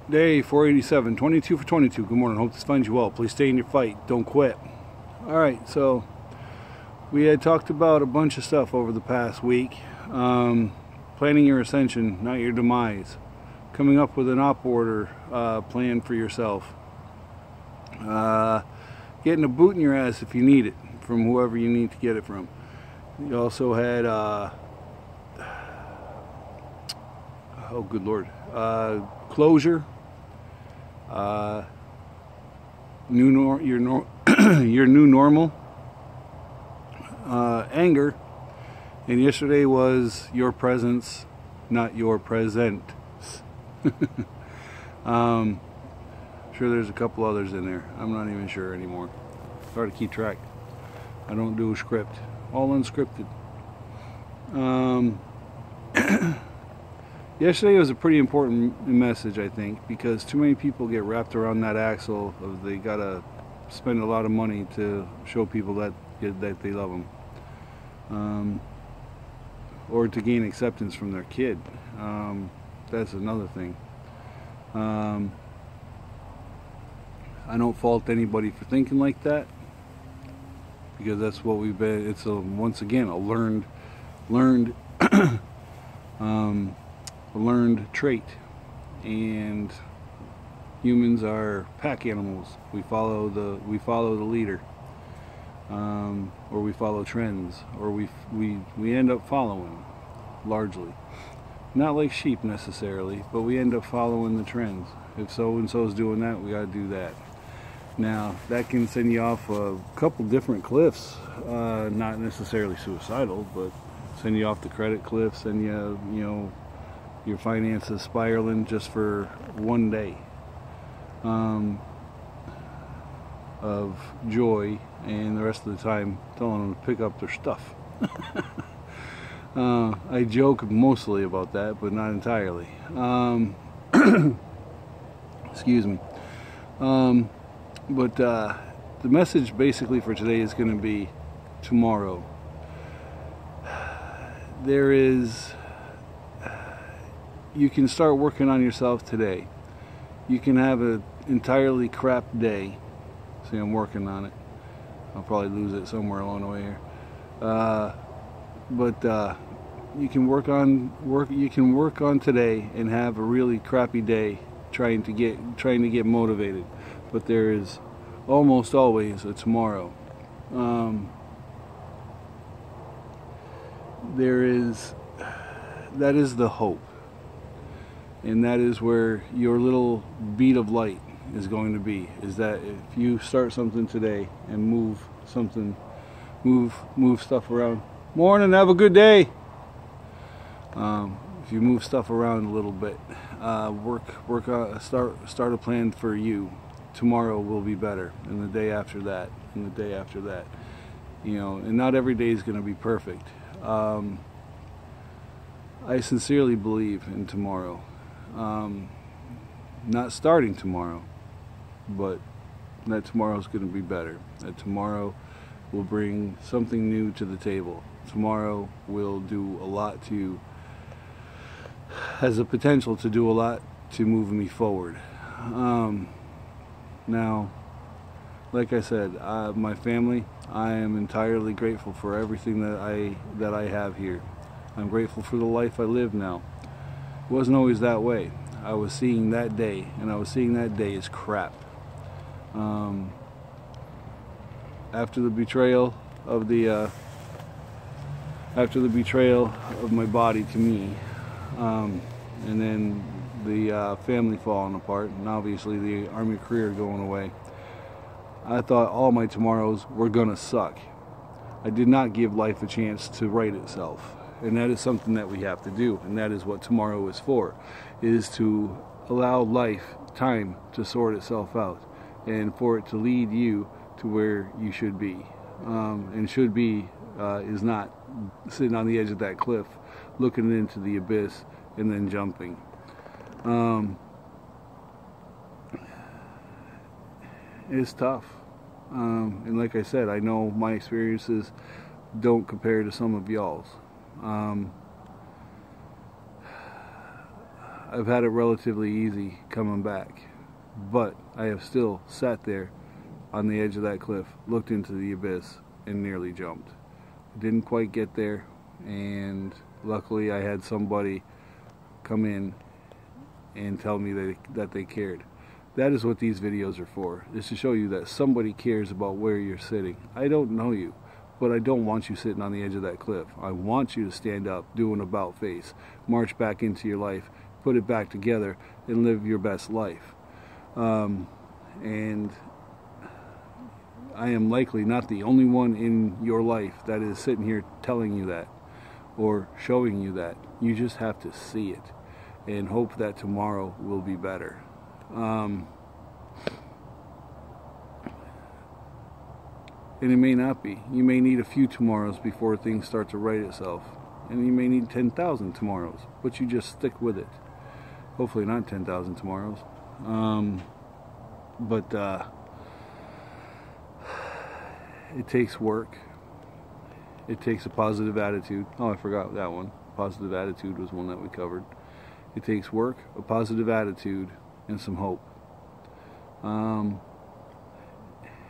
Day 487, 22 for 22. Good morning. Hope this finds you well. Please stay in your fight. Don't quit. Alright, so we had talked about a bunch of stuff over the past week. Planning your ascension, not your demise. Coming up with an op order plan for yourself. Getting a boot in your ass if you need it from whoever you need to get it from. You also had, oh good lord, closure. Your new normal, anger, and yesterday was your presence, not your present. Sure there's a couple others in there. I'm not even sure anymore. It's hard to keep track. I don't do a script. All unscripted. Yesterday was a pretty important message, I think, because too many people get wrapped around that axle of they gotta spend a lot of money to show people that they love them, or to gain acceptance from their kid. That's another thing. I don't fault anybody for thinking like that, because that's what we've been. It's once again a learned trait, and humans are pack animals. We follow the leader, or we follow trends, or we end up following, largely. Not like sheep necessarily, but we end up following the trends. If so and so is doing that, we got to do that. Now that can send you off a couple different cliffs, not necessarily suicidal, but send you off the credit cliff, send you, your finances spiraling just for one day of joy, and the rest of the time telling them to pick up their stuff. I joke mostly about that, but not entirely. Excuse me. But the message basically for today is going to be tomorrow. You can start working on yourself today. You can have an entirely crap day. See, I'm working on it. I'll probably lose it somewhere along the way here. But you can work on today and have a really crappy day trying to get motivated. But there is almost always a tomorrow. That is the hope. And that is where your little beat of light is going to be, is that if you start something today and move stuff around. Morning, have a good day. If you move stuff around a little bit, start a plan for you. Tomorrow will be better, and the day after that, and the day after that. And not every day is going to be perfect. I sincerely believe in tomorrow. Not starting tomorrow, but that tomorrow is going to be better. That tomorrow will bring something new to the table. Tomorrow will do a lot has the potential to do a lot to move me forward. Now, like I said, my family, I am entirely grateful for everything that I have here. I'm grateful for the life I live now. It wasn't always that way. I was seeing that day, and I was seeing that day as crap. After the betrayal of my body to me, and then the family falling apart, and obviously the Army career going away, I thought all my tomorrows were gonna suck. I did not give life a chance to right itself. And that is something that we have to do, and that is what tomorrow is for, is to allow life time to sort itself out, and for it to lead you to where you should be. And should be is not sitting on the edge of that cliff looking into the abyss and then jumping. It's tough, and like I said, I know my experiences don't compare to some of y'all's. I've had it relatively easy coming back, but I have still sat there on the edge of that cliff, looked into the abyss, and nearly jumped. Didn't quite get there, and luckily I had somebody come in and tell me that they cared. That is what these videos are for, is to show you that somebody cares about where you're sitting. I don't know you, but I don't want you sitting on the edge of that cliff. I want you to stand up, do an about face, march back into your life, put it back together, and live your best life. And I am likely not the only one in your life that is sitting here telling you that or showing you that. You just have to see it and hope that tomorrow will be better. And it may not be. You may need a few tomorrows before things start to right itself, and you may need 10,000 tomorrows, but you just stick with it. Hopefully not 10,000 tomorrows. It takes work. It takes a positive attitude. Oh, I forgot that one. Positive attitude was one that we covered. It takes work, a positive attitude, and some hope. And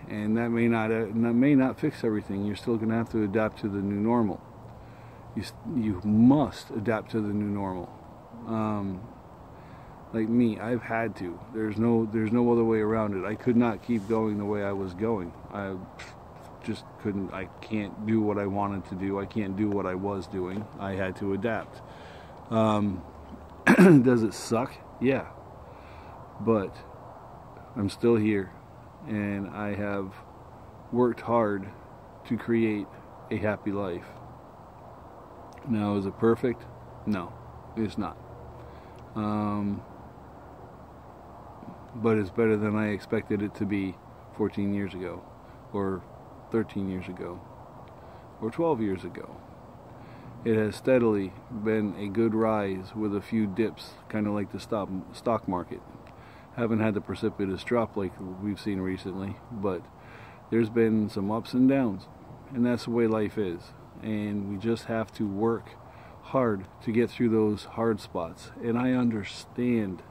that may not fix everything. You're still going to have to adapt to the new normal. You must adapt to the new normal. Like me, I've had to. There's no other way around it. I could not keep going the way I was going. I just couldn't. I can't do what I wanted to do. I can't do what I was doing. I had to adapt. Does it suck? Yeah. But I'm still here, and I have worked hard to create a happy life. Now, is it perfect? No, it's not. But it's better than I expected it to be 14 years ago, or 13 years ago, or 12 years ago. It has steadily been a good rise with a few dips, kind of like the stock market. Haven't had the precipitous drop like we've seen recently, but there's been some ups and downs, and that's the way life is. And we just have to work hard to get through those hard spots. And I understand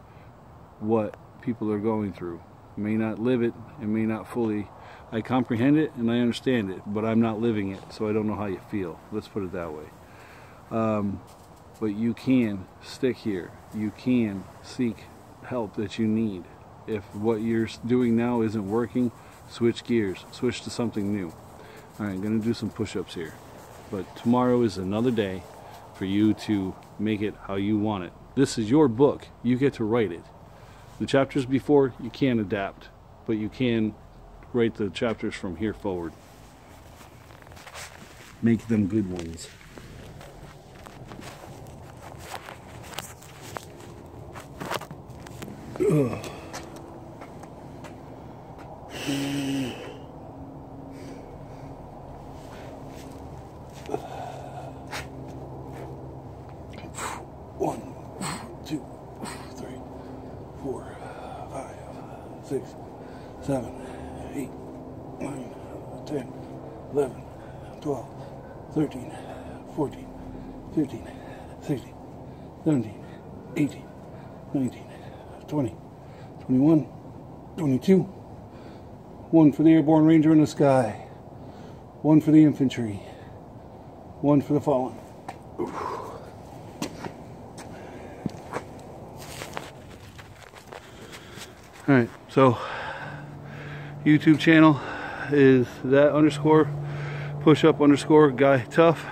what people are going through. May not live it and may not fully. I comprehend it and I understand it, but I'm not living it, so I don't know how you feel. Let's put it that way. But you can stick here. You can seek help that you need. If what you're doing now isn't working, switch gears. Switch to something new. Alright, I'm going to do some push-ups here. But tomorrow is another day for you to make it how you want it. This is your book. You get to write it. The chapters before, you can't adapt, but you can write the chapters from here forward. Make them good ones. Ugh. 1, 2, 3, 4, 5, 6, 7, 8, 9, 10, 11, 12, 13, 14, 15, 16, 17, 18, 19, 20, 21, 22. 1 for the airborne ranger in the sky. 1 for the infantry. 1 for the fallen. Alright, so YouTube channel is that _ push up _ guy tough.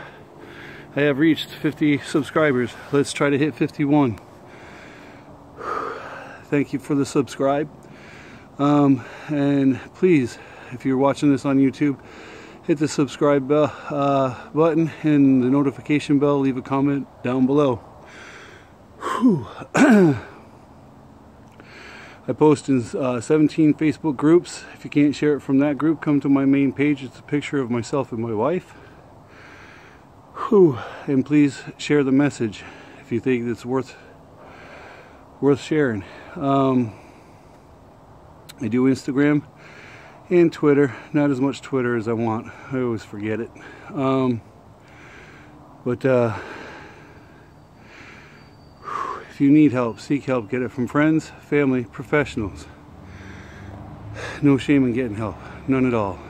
I have reached 50 subscribers. Let's try to hit 51. Thank you for the subscribe. And please, if you're watching this on YouTube, hit the subscribe button and the notification bell. Leave a comment down below. I post in 17 Facebook groups. If you can't share it from that group, come to my main page. It's a picture of myself and my wife. And please share the message if you think it's worth sharing. I do Instagram and Twitter. Not as much Twitter as I want. I always forget it. If you need help, seek help. Get it from friends, family, professionals. No shame in getting help. None at all.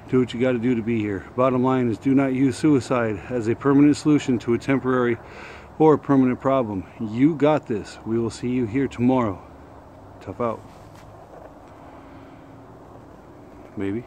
Do what you got to do to be here. Bottom line is, do not use suicide as a permanent solution to a temporary or permanent problem. You got this. We will see you here tomorrow. Tough out. Maybe.